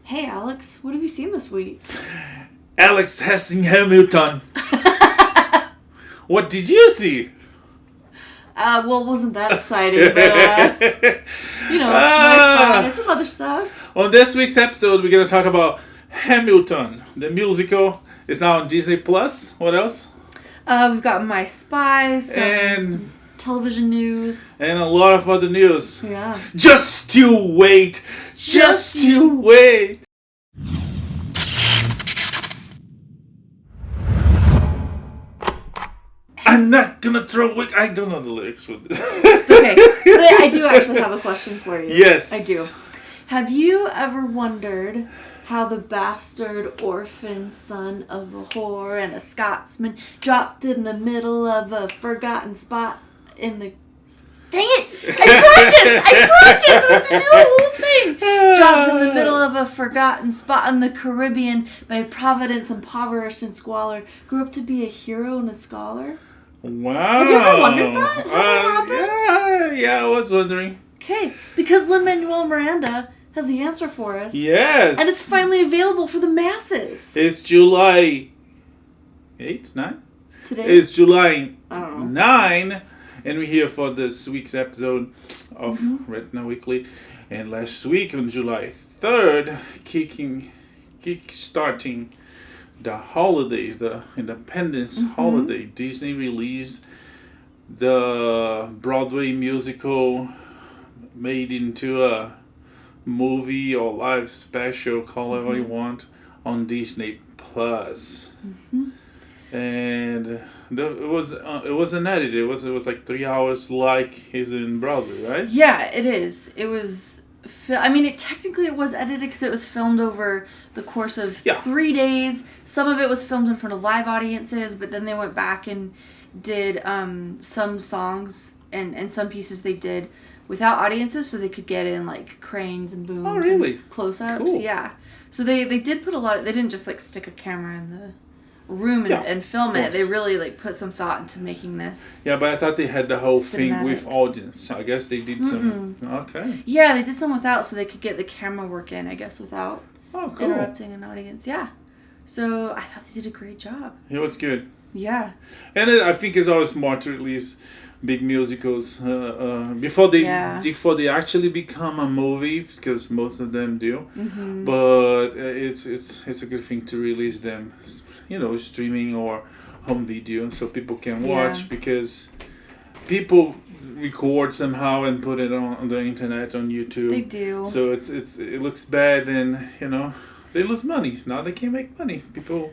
Hey Alex, what have you seen this week? Alex has seen Hamilton. What did you see? Well, it wasn't that exciting, but, nice some other stuff. On this week's episode, we're going to talk about Hamilton, the musical. It's now on Disney+. What else? We've got My Spies, and television news. And a lot of other news. Yeah. Just you wait. Just you wait. I'm not gonna throw away. I don't know the lyrics for this. It's okay. But I do actually have a question for you. Yes. I do. Have you ever wondered how the bastard orphan son of a whore and a Scotsman dropped in the middle of a forgotten spot in the... Dang it! I practiced! I was going to do the whole thing! Dropped in the middle of a forgotten spot in the Caribbean by Providence, impoverished and squalor, grew up to be a hero and a scholar? Wow. Have you ever wondered that? How that happened? Yeah, I was wondering. Okay, because Lin-Manuel Miranda has the answer for us. Yes. And it's finally available for the masses. It's July 8th, 9? Today? It's July I don't know. 9, and we're here for this week's episode of Retina Weekly. And last week on July 3rd, kick-starting the holiday, the Independence holiday, Disney released the Broadway musical made into a movie or live special, call it what you want, on Disney Plus. And it wasn't edited. It was like 3 hours, like he's in Broadway, right? Yeah, it is. It was. Technically it was edited because it was filmed over the course of 3 days. Some of it was filmed in front of live audiences, but then they went back and did some songs and some pieces they did without audiences, so they could get in like cranes and booms. Oh, really? And close-ups. Cool. Yeah. So they did put a lot. They didn't just like stick a camera in the room and film it. They really like put some thought into making this. Yeah, but I thought they had the whole thing cinematic. with audience. I guess they did some. Okay. Yeah, they did some without, so they could get the camera work in, I guess, without cool. interrupting an audience. Yeah. So I thought they did a great job. It was good. Yeah. And I think it's always smart to release big musicals before they actually become a movie, because most of them do. But it's a good thing to release them, streaming or home video, so people can watch, because people record somehow and put it on the internet, on YouTube. They do. So it looks bad, and they lose money. Now they can't make money. People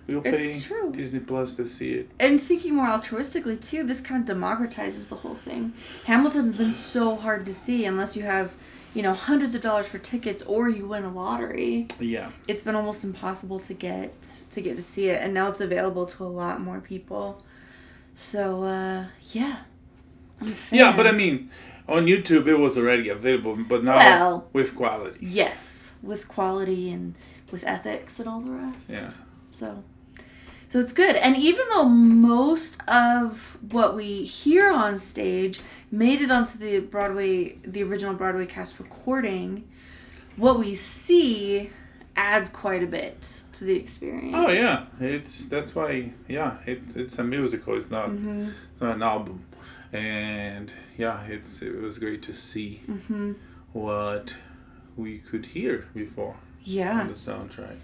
will pay Disney Plus to see it. And thinking more altruistically too, this kind of democratizes the whole thing. Hamilton's been so hard to see unless you have, hundreds of dollars for tickets or you win a lottery. Yeah. It's been almost impossible to get to see it, and now it's available to a lot more people. So yeah. I'm a fan. Yeah, but on YouTube it was already available, but now with quality. Yes, with quality and with ethics and all the rest. Yeah. So it's good. And even though most of what we hear on stage made it onto the original Broadway cast recording, what we see adds quite a bit to the experience. Oh yeah, that's why it's a musical. It's not an album, and it was great to see what we could hear before on the soundtrack.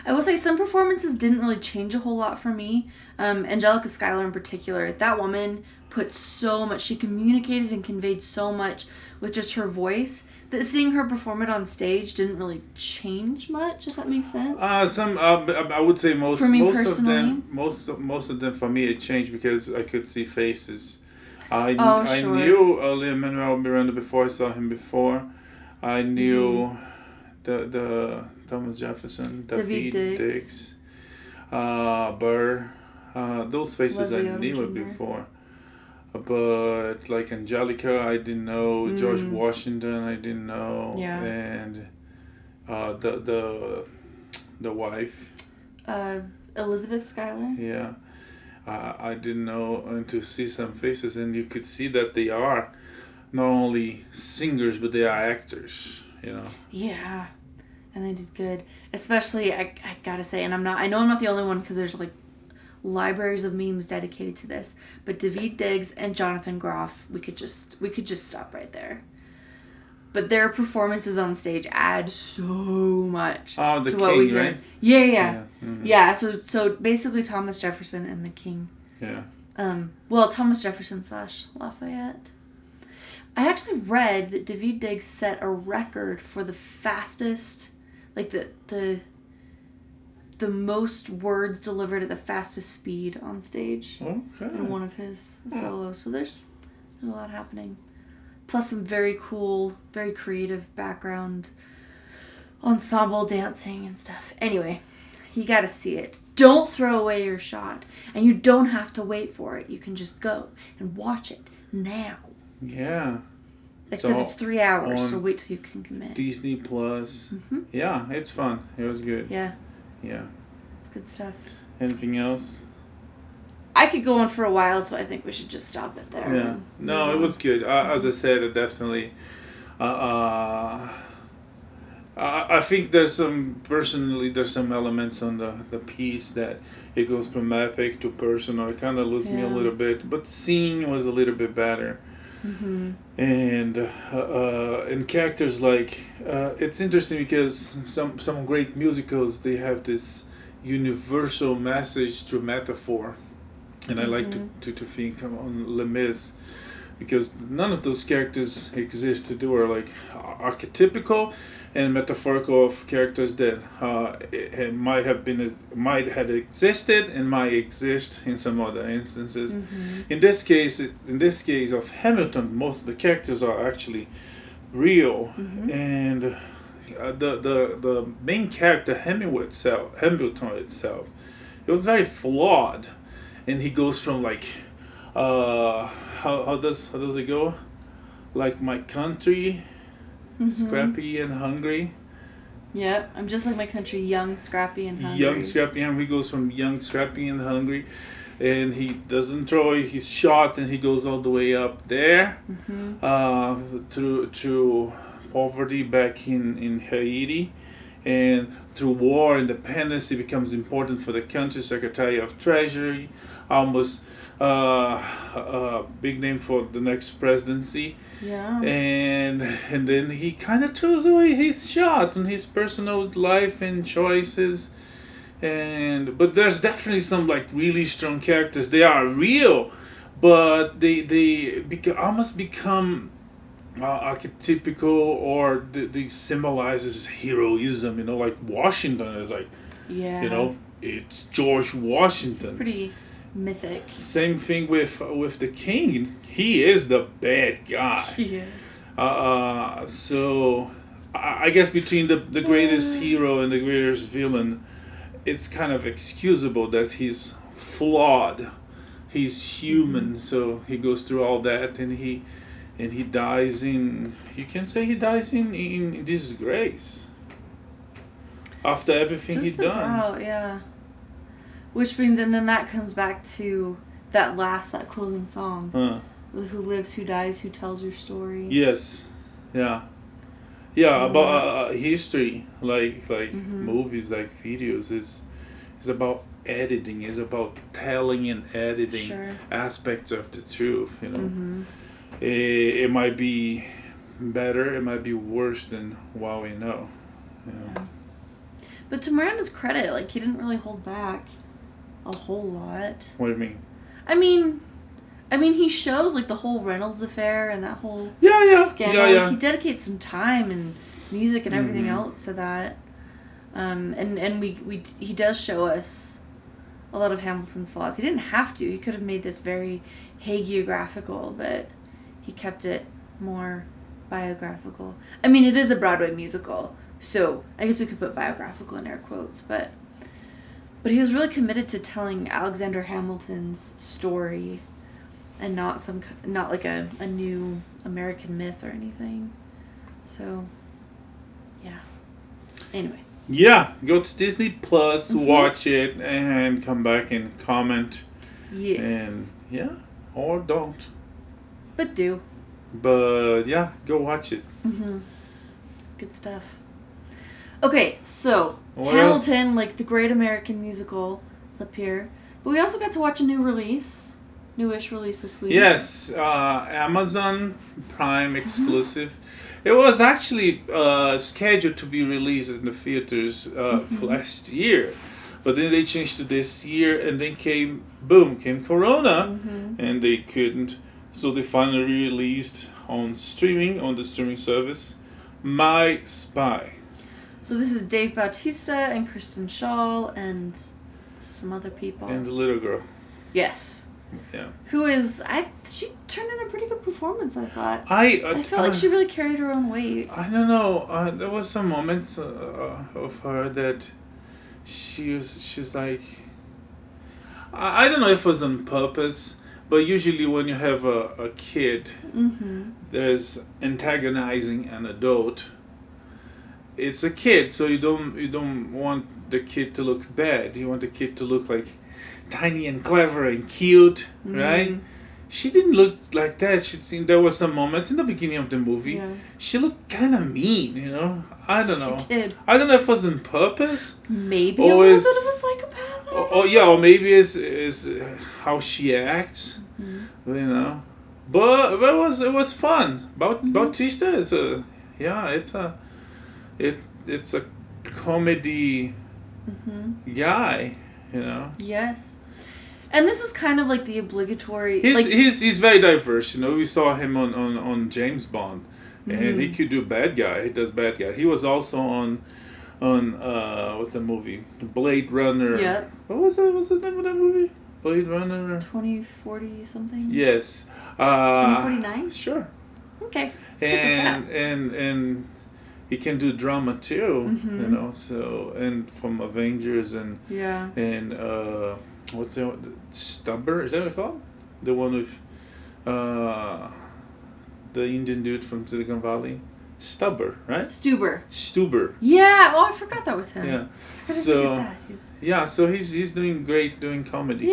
I will say some performances didn't really change a whole lot for me. Angelica Schuyler in particular, that woman put so much, she communicated and conveyed so much with just her voice, that seeing her perform it on stage didn't really change much, if that makes sense. I would say most personally, most of them for me it changed because I could see faces. I sure. knew Lin-Manuel Miranda before I saw him before. I knew the Thomas Jefferson, David Diggs, Burr, those faces Leslie I knew Odom it Jr. before. But like Angelica, I didn't know. George Washington, I didn't know. Yeah. And the wife. Elizabeth Schuyler. Yeah. I didn't know, and to see some faces, and you could see that they are not only singers, but they are actors, Yeah. And they did good. Especially, I gotta say, and I know I'm not the only one because there's like libraries of memes dedicated to this, but Daveed Diggs and Jonathan Groff, we could just stop right there. But their performances on stage add so much to King, what we hear. Right? Yeah. Mm-hmm. Yeah, so basically Thomas Jefferson and the King. Yeah. Well, Thomas Jefferson / Lafayette. I actually read that Daveed Diggs set a record for the fastest, like the most words delivered at the fastest speed on stage. Okay. In one of his solos. So there's a lot happening. Plus some very cool, very creative background ensemble dancing and stuff. Anyway, you gotta see it. Don't throw away your shot. And you don't have to wait for it. You can just go and watch it now. Yeah. Except it's 3 hours, so wait till you can commit. Disney Plus. Mm-hmm. Yeah, it's fun. It was good. Yeah. Yeah. It's good stuff. Anything else? I could go on for a while, so I think we should just stop it there. Yeah. No, it was good. As I said, it definitely... I think there's some elements on the piece that it goes from epic to personal. It kind of loses me a little bit, but scene was a little bit better. Mm-hmm. And characters like it's interesting because some great musicals, they have this universal message through metaphor, and I like to think on Les Mis, because none of those characters exist. They were like archetypical and metaphorical of characters that it might have existed and might exist in some other instances. Mm-hmm. In this case of Hamilton, most of the characters are actually real, and the main character Hamilton itself, it was very flawed, and he goes from like how does it go? Like my country, scrappy and hungry. Yep, I'm just like my country, young, scrappy, and hungry. Young, scrappy, and he goes from young, scrappy, and hungry, and he doesn't throw. He's shot, and he goes all the way up there, through poverty back in Haiti, and through war, independence. He becomes important for the country, Secretary of Treasury, almost. Big name for the next presidency. Yeah. And then he kind of throws away his shot and his personal life and choices. But there's definitely some like really strong characters. They are real, but they almost become archetypical, or they symbolizes heroism. Like Washington is like, it's George Washington. It's pretty mythic. Same thing with the king. He is the bad guy. Yeah. So I guess between the greatest hero and the greatest villain, it's kind of excusable that he's flawed. He's human, so he goes through all that, and he dies in. You can say he dies in disgrace. After everything he'd done. Yeah. Which brings, and then that comes back to that closing song. Who lives, who dies, who tells your story. Yes. Yeah. Yeah, about history, like movies, like videos, is about editing, is about telling and editing aspects of the truth, It might be better, it might be worse than what we know. Yeah. But to Miranda's credit, like, he didn't really hold back a whole lot. What do you mean? I mean, he shows like the whole Reynolds affair and that whole scandal. Yeah. Like, he dedicates some time and music and everything else to that. And he does show us a lot of Hamilton's flaws. He didn't have to. He could have made this very hagiographical, but he kept it more biographical. I mean, it is a Broadway musical, so I guess we could put biographical in air quotes, but he was really committed to telling Alexander Hamilton's story, and not like a new American myth or anything. So, yeah. Anyway. Yeah, go to Disney Plus, watch it, and come back and comment. Yes. And or don't. But do. But yeah, go watch it. Good stuff. Okay, so What Hamilton, like the Great American Musical, is up here. But we also got to watch a newish release this week. Yes, Amazon Prime exclusive. It was actually scheduled to be released in the theaters last year, but then they changed to this year, and then came Corona, and they couldn't. So they finally released on the streaming service, My Spy. So this is Dave Bautista and Kristen Schaal and some other people. And the little girl. Yes. Yeah. Who is she turned in a pretty good performance, I thought. I felt like she really carried her own weight. I don't know. There was some moments of her that she's like, I don't know if it was on purpose, but usually when you have a kid, there's antagonizing an adult. It's a kid, so you don't want the kid to look bad. You want the kid to look like tiny and clever and cute, right? She didn't look like that. There was some moments in the beginning of the movie. Yeah. She looked kind of mean, you know. I don't know. She did. I don't know if it was on purpose. Maybe a little bit of a psychopath. Or maybe is how she acts, you know. But it was fun. Bautista is it's a comedy guy, you know. Yes. And this is kind of like the obligatory. He's very diverse, you know. We saw him on James Bond, and he could do bad guy. He does bad guy. He was also on what's the movie? Blade Runner. Yep. What was that? What's the name of that movie? Blade Runner. 2040 something. Yes. 2049. Sure. Okay. Stick with that. And he can do drama too, you know. So and from Avengers and what's that? Stubber, is that what it's called? The one with the Indian dude from Silicon Valley, Stubber, right? Stuber. Yeah. Oh, I forgot that was him. Yeah. So so he's doing great doing comedy.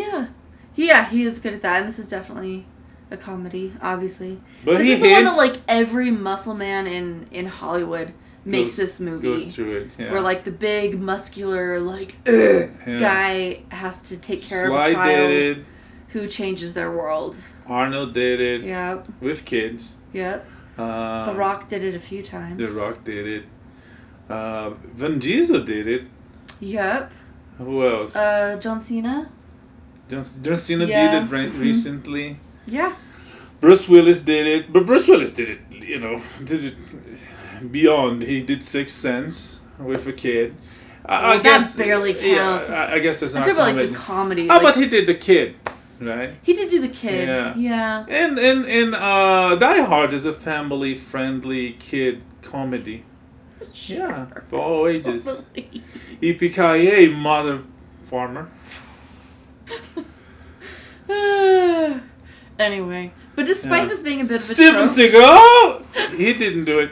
Yeah, he is good at that, and this is definitely a comedy, obviously. But this is the one that like every muscle man in Hollywood makes this movie. Goes through it, yeah. Where like the big muscular guy has to take care of a child who changes their world. Arnold did it. Yep. With kids. Yep. The Rock did it a few times. The Rock did it. Vin Diesel did it. Yep. Who else? John Cena. John Cena did it recently. Yeah. Bruce Willis did it, but Bruce Willis did it, you know, did it beyond. He did Sixth Sense with a kid. I guess that barely counts. Yeah, I guess that's not comedy. comedy. Like the comedy. Oh, but he did the kid, right? He did do the kid. Yeah. And Die Hard is a family-friendly kid comedy. Sure. Yeah, for all ages. Totally. Yippee-ki-yay, mother farmer. Anyway, but despite this being a bit of a Steven Seagal, he didn't do it,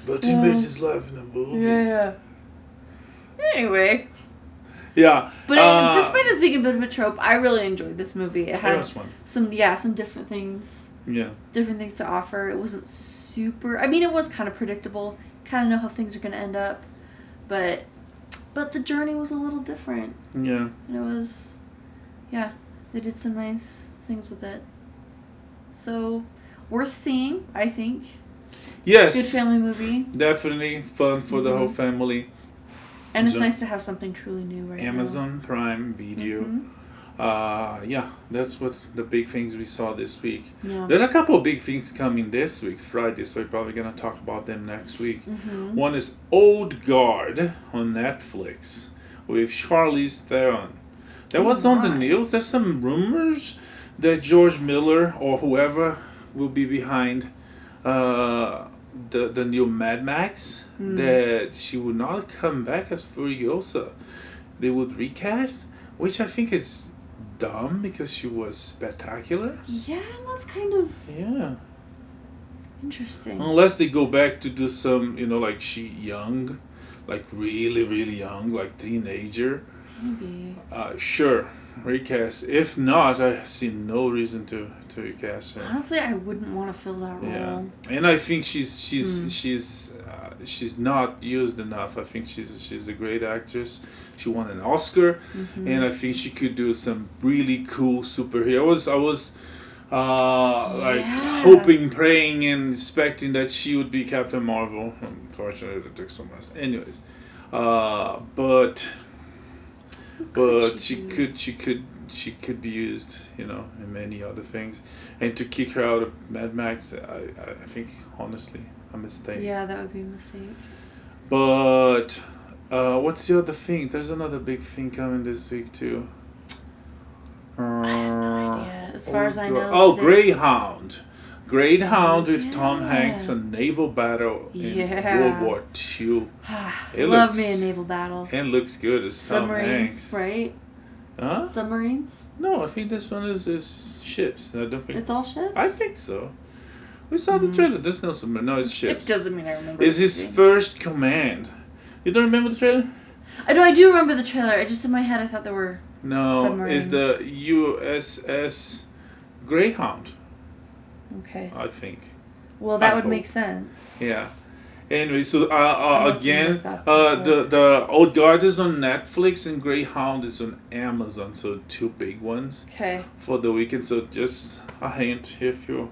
but he made his life in a movie. Yeah. Anyway. Yeah. But despite this being a bit of a trope, I really enjoyed this movie. It had fun. some different things. Yeah. Different things to offer. It wasn't super. I mean, it was kind of predictable. Kind of know how things are going to end up, but the journey was a little different. Yeah. And it was, they did some nice things with it. So, worth seeing, I think. Yes. Good family movie. Definitely fun for the whole family. And it's nice to have something truly new right now. Amazon Prime Video. That's what the big things we saw this week. Yeah. There's a couple of big things coming this week, Friday, so we're probably going to talk about them next week. One is Old Guard on Netflix with Charlize Theron. That was on the news. There's some rumors that George Miller or whoever will be behind the new Mad Max, that she would not come back as Furiosa. They would recast, which I think is dumb because she was spectacular. Yeah, that's kind of interesting. Unless they go back to do some, like she young, like really, really young, like teenager. Maybe. Sure, recast. If not, I see no reason to recast her. Honestly, I wouldn't want to fill that role. Yeah, and I think she's she's not used enough. I think she's a great actress. She won an Oscar, and I think she could do some really cool superheroes. I was like hoping, praying, and expecting that she would be Captain Marvel. Unfortunately, it took so much. Anyways, but she could be used, in many other things, and to kick her out of Mad Max, I think honestly a mistake. Yeah, that would be a mistake. But what's the other thing? There's another big thing coming this week too. I have no idea. As far as I know. Oh, Greyhound. Greyhound with Tom Hanks, a naval battle in World War II. Love me a naval battle. And looks good as Tom Hanks. Submarines, right? Huh? Submarines? No, I think this one is ships. I don't think It's all ships? I think so. We saw the trailer. There's no submarine. No, it's ships. It doesn't mean I remember. It's his first command. You don't remember the trailer? I know, I do remember the trailer. I just in my head I thought there were submarines. It's the USS Greyhound. Okay. I think. Well, that would make sense. Yeah. Anyway, so again, the Old Guard is on Netflix and Greyhound is on Amazon. So 2 big ones. Okay. For the weekend. So just a hint, if you're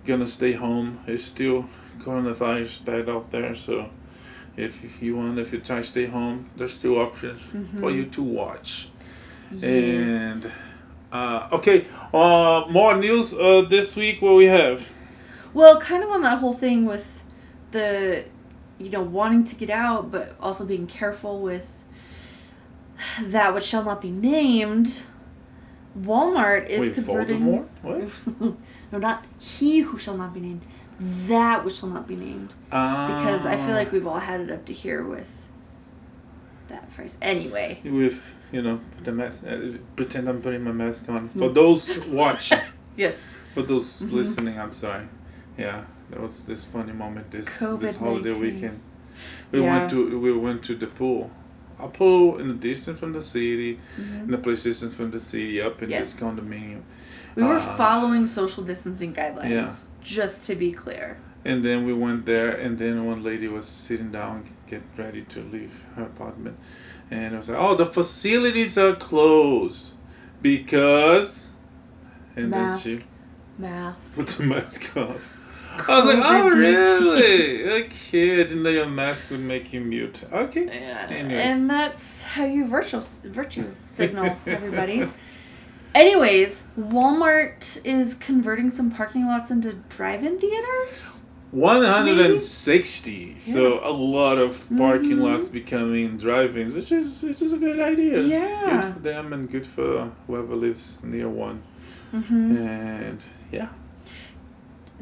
gonna stay home, it's still coronavirus bad out there. So if you try to stay home, there's still options for you to watch. Yes. And okay, more news this week. What we have? Well, kind of on that whole thing with the, wanting to get out, but also being careful with that which shall not be named. Walmart is converting. Voldemort? What? No, not he who shall not be named. That which shall not be named. Because I feel like we've all had it up to here with that phrase. Anyway. With, the mask. Pretend I'm putting my mask on. For those watching. Yes. For those listening, I'm sorry. Yeah, there was this funny moment this holiday weekend. We went to the pool. A pool in the distance from the city, in a place distant from the city, up in this condominium. We were following social distancing guidelines, just to be clear. And then we went there, and then one lady was sitting down, get ready to leave her apartment. And I was like, oh, the facilities are closed because... And then she put the mask off. I was like, oh, really? Okay, I didn't know your mask would make you mute. Okay. Yeah. Anyways. And that's how you virtue signal, everybody. Anyways, Walmart is converting some parking lots into drive-in theaters? 160. Maybe? So a lot of parking lots becoming drive-ins, which is a good idea. Yeah. Good for them and good for whoever lives near one. And yeah.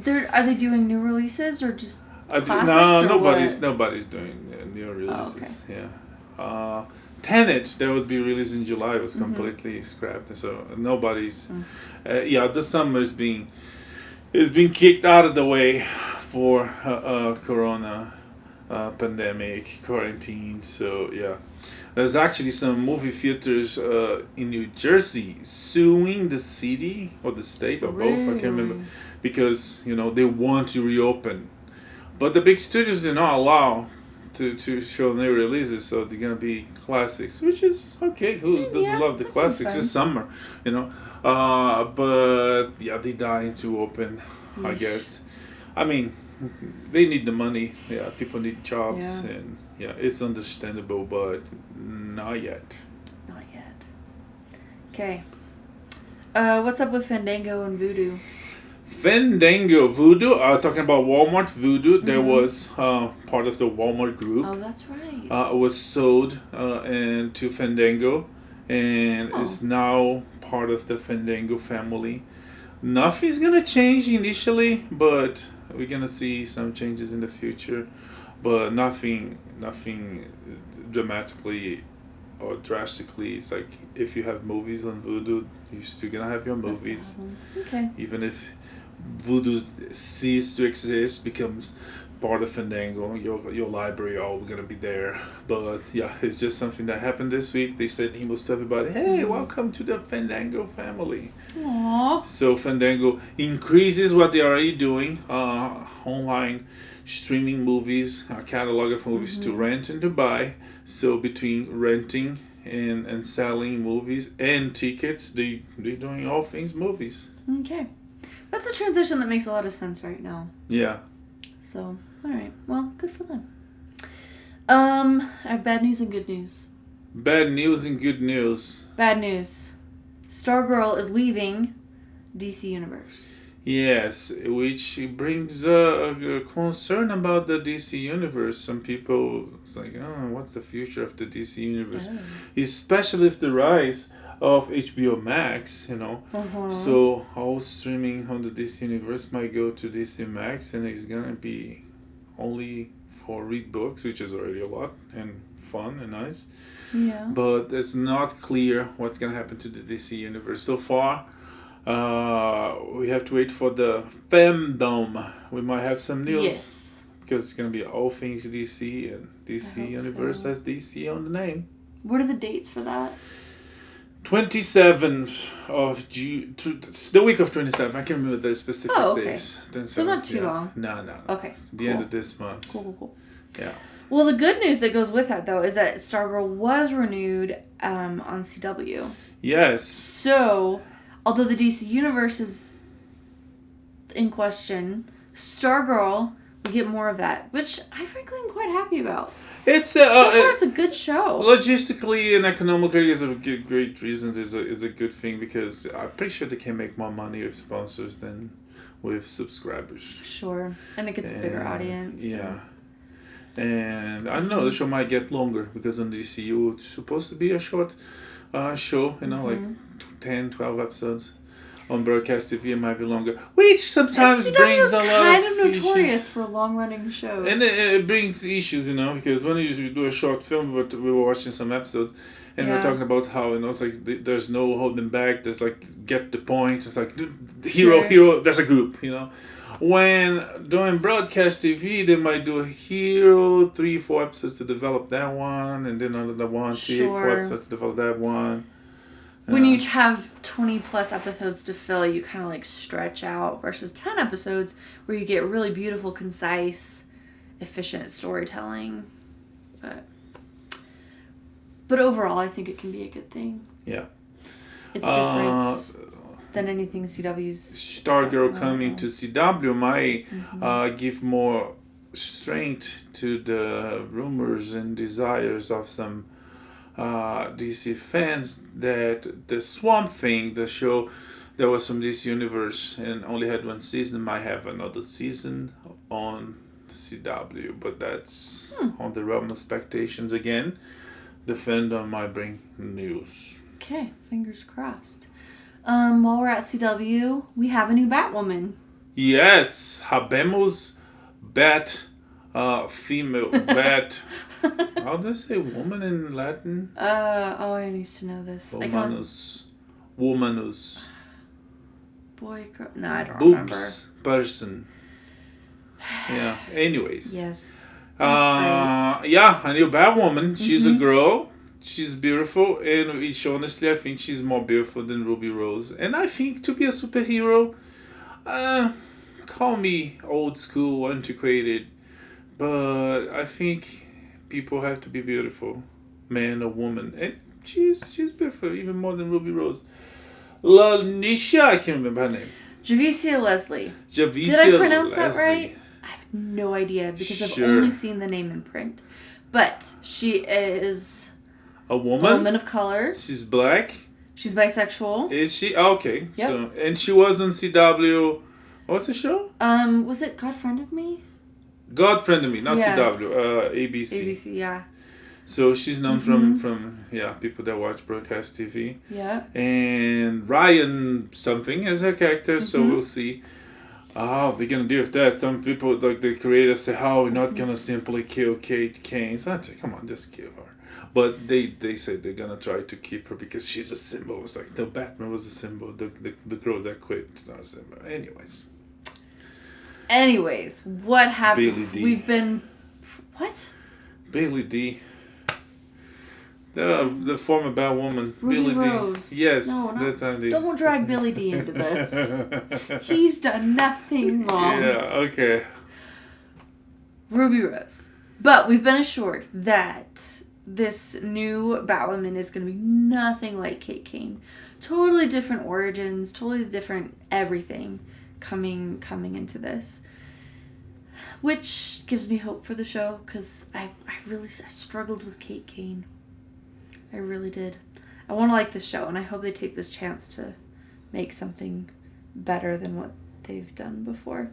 Are they doing new releases or just classics? No, or nobody's doing new releases. Oh, okay. Yeah. Tenet, that would be released in July, was completely scrapped. So nobody's. The summer is being kicked out of the way for Corona pandemic quarantine. So yeah. There's actually some movie theaters in New Jersey suing the city or the state or both, I can't remember, because they want to reopen, but the big studios do not allow to show new releases, so they're gonna be classics, which is okay. Who doesn't love the classics? It's summer, but yeah, they're dying to open. I guess. I mean, they need the money. Yeah, people need jobs, and it's understandable, but not yet. Not yet. Okay. What's up with Fandango and Voodoo? Voodoo. Talking about Walmart. Voodoo. There was part of the Walmart group. Oh, that's right. It was sold to Fandango, and is now part of the Fandango family. Nothing's gonna change initially, but we're gonna see some changes in the future, but nothing dramatically or drastically. It's like if you have movies on Voodoo, you're still gonna have your movies. Okay. Even if Voodoo ceases to exist, becomes part of Fandango. Your library all gonna be there. But yeah, it's just something that happened this week. They sent emails to everybody. Hey, welcome to the Fandango family. Aww. So Fandango increases what they're already doing. Online streaming movies, a catalog of movies to rent and to buy. So between renting and selling movies and tickets, they're doing all things movies. Okay. That's a transition that makes a lot of sense right now. Yeah. So, alright. Well, good for them. I have bad news and good news. Bad news and good news. Bad news. Stargirl is leaving DC Universe. Yes, which brings a concern about the DC Universe. Some people like, oh, what's the future of the DC Universe? Oh. Especially with the rise of HBO Max, So all streaming on the DC Universe might go to DC Max, and it's gonna be only for read books, which is already a lot and fun and nice. Yeah. But it's not clear what's gonna happen to the DC Universe so far. We have to wait for the fandom. We might have some news. Yes. Because it's going to be all things DC, and DC Universe has DC on the name. What are the dates for that? 27th of June, the week of 27th. I can't remember the specific days. So not too long. No. Okay. The end of this month. Cool. Yeah. Well, the good news that goes with that, though, is that Stargirl was renewed on CW. Yes. So, although the DC Universe is in question, Stargirl, we get more of that, which I frankly am quite happy about. It's it's a good show. Logistically and economically, is a great reasons. Is a good thing, because I'm pretty sure they can make more money with sponsors than with subscribers. Sure, and it gets a bigger audience. Yeah. And I don't know, the show might get longer, because on DCU it's supposed to be a short show, like 10, 12 episodes. On broadcast TV, it might be longer, which sometimes brings a lot of kind of notorious issues. for long-running shows. And it brings issues, because when you do a short film, but we were watching some episodes, and we're talking about how, it's like there's no holding back. There's like, get the point. It's like hero. There's a group, When doing broadcast TV, they might do a hero, 3-4 episodes to develop that one, and then another one, 3-4 episodes to develop that one. When you have 20 plus episodes to fill, you kind of stretch out, versus 10 episodes where you get really beautiful, concise, efficient storytelling. But overall, I think it can be a good thing. Yeah. It's different than anything CW's. Stargirl coming to CW might give more strength to the rumors and desires of some DC fans that the Swamp Thing, the show that was from this universe and only had one season, might have another season on CW, but that's on the realm of expectations again. The fandom might bring news. Okay, fingers crossed. While we're at CW, we have a new Batwoman. Yes, habemos female bat. How do they say woman in Latin? I used to know this. Womanus. Boy, girl. No, I don't Boobs person. Yeah. Anyways. Yes. Yeah, a new Batwoman. She's a girl. She's beautiful, and honestly, I think she's more beautiful than Ruby Rose. And I think to be a superhero, call me old school, antiquated, but I think people have to be beautiful, man or woman, and she's beautiful, even more than Ruby Rose. Lanisha, I can't remember her name. Javicia Leslie. Did I pronounce that right? I have no idea, because I've only seen the name in print. But she is a woman of color. She's black. She's bisexual. Is she? Oh, okay. Yep. So, and she was on CW. What's the show? Was it God Friended Me? God Friended Me, not CW. ABC. ABC, yeah. So she's known from people that watch broadcast TV. Yeah. And Ryan something as her character, so we'll see how they're gonna deal with that. Some people, like the creators, say, "How we're not gonna simply kill Kate Kane." So I say, come on, just kill her. But they say they're gonna try to keep her because she's a symbol. It's like the Batman was a symbol. The girl that quit was a symbol. Anyways. Anyways, what happened? Bailey D. We've been... What? Bailey D. The former Batwoman. Ruby Billy Rose. D. Yes, No, that's Andy. Don't drag Billy D into this. He's done nothing wrong. Yeah, okay. Ruby Rose. But we've been assured that this new Batwoman is going to be nothing like Kate Kane. Totally different origins, totally different everything coming into this. Which gives me hope for the show, because I struggled with Kate Kane. I really did. I want to like this show, and I hope they take this chance to make something better than what they've done before.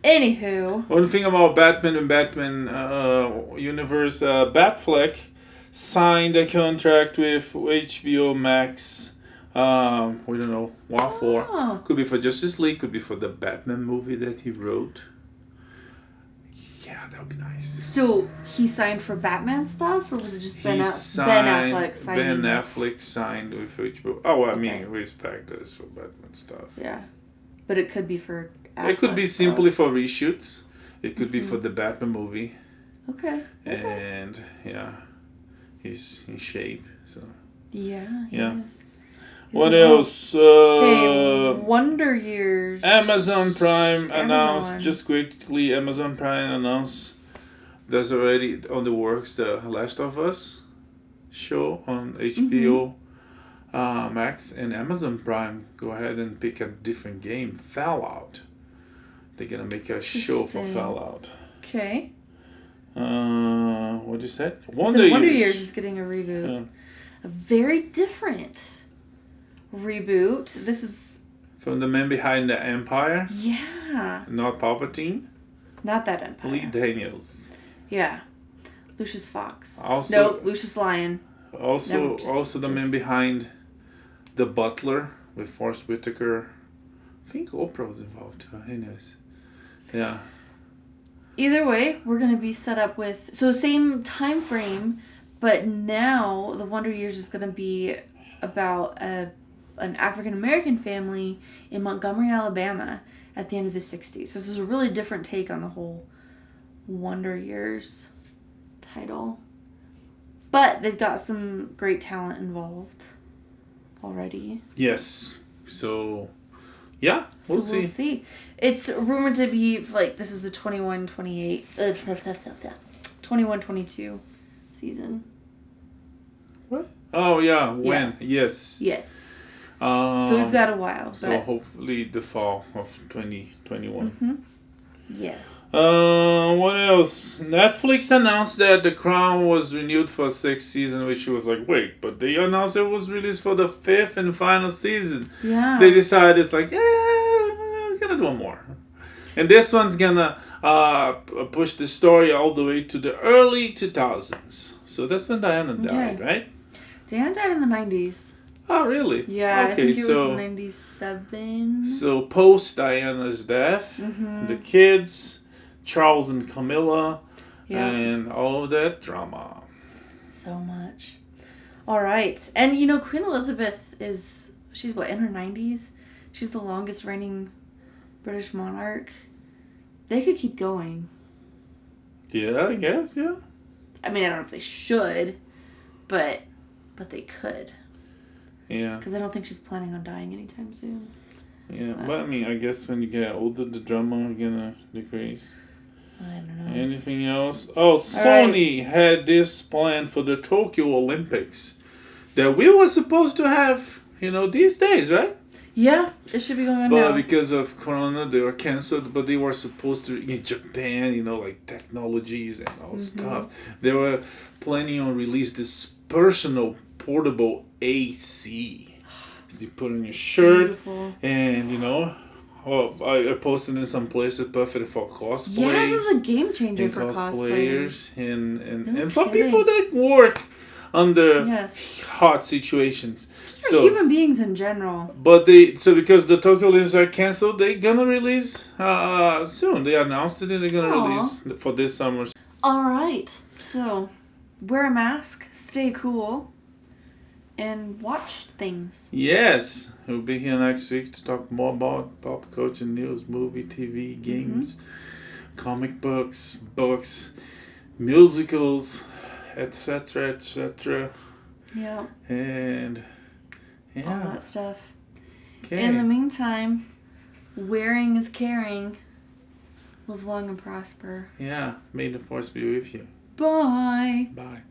Anywho. One thing about Batman and Batman universe, Batfleck signed a contract with HBO Max. We don't know what for. Could be for Justice League, could be for the Batman movie that he wrote. Yeah, that would be nice. So he signed for Batman stuff, or was it just Ben Affleck signing? Ben Affleck signed with HBO. Oh, I mean, respect us for Batman stuff. Yeah, but it could be for Affleck it could be simply for reshoots. It could be for the Batman movie. Okay. And yeah, he's in shape. So yeah. Yeah. What else? Okay, Wonder Years. Amazon Prime announced, just quickly, Amazon Prime announced there's already on the works the Last of Us show on HBO Max, and Amazon Prime go ahead and pick a different game, Fallout. They're going to make a show for Fallout. Okay. What you said? Wonder Years is getting a reboot. Yeah. A very different reboot. This is from the man behind the Empire. Yeah. Not Palpatine. Not that Empire. Lee Daniels. Yeah. Lucius Fox. Also, Lucius Lyon. Also the man behind The Butler with Forrest Whitaker. I think Oprah was involved too. Anyways. Yeah. Either way, we're going to be set up with... So same time frame, but now the Wonder Years is going to be about an African-American family in Montgomery, Alabama at the end of the 60s. So this is a really different take on the whole Wonder Years title. But they've got some great talent involved already. Yes. So, yeah, we'll see. It's rumored to be, this is the 21-22 season. What? Oh, yeah. When? Yeah. Yes. So we've got a while. So hopefully the fall of 2021. Mm-hmm. Yeah. What else? Netflix announced that The Crown was renewed for a 6th season, which was like, wait, but they announced it was released for the 5th and final season. Yeah. They decided it's like, we're gonna do one more. And this one's gonna push the story all the way to the early 2000s. So that's when Diana died, right? Diana died in the 90s. Oh, really? Yeah, okay, I think it was 97. So post Diana's death, the kids, Charles and Camilla, and all of that drama. So much. All right. And, Queen Elizabeth she's what, in her 90s? She's the longest reigning British monarch. They could keep going. Yeah, I guess, yeah. I mean, I don't know if they should, but they could. Yeah. Because I don't think she's planning on dying anytime soon. Yeah, but I mean, I guess when you get older, the drama is gonna decrease. I don't know. Anything else? Oh, Sony had this plan for the Tokyo Olympics that we were supposed to have, these days, right? Yeah, it should be going on now. But because of Corona, they were canceled. But they were supposed to in Japan, like technologies and all stuff. They were planning on release this personal portable AC. You put on your shirt. Beautiful. And I posted in some places perfect for cosplays. Yeah, this is a game changer for cosplayers. And for people that work under hot situations. Just for human beings in general. But because the Tokyo Olympics are canceled, they're gonna release soon. They announced it and they're gonna release for this summer. All right. So, wear a mask, stay cool, and watched things. Yes, we'll be here next week to talk more about pop culture news, movie, TV, games, comic books, musicals, etc., etc. Yeah. And All that stuff. Okay. In the meantime, wearing is caring. Live long and prosper. Yeah. May the force be with you. Bye. Bye.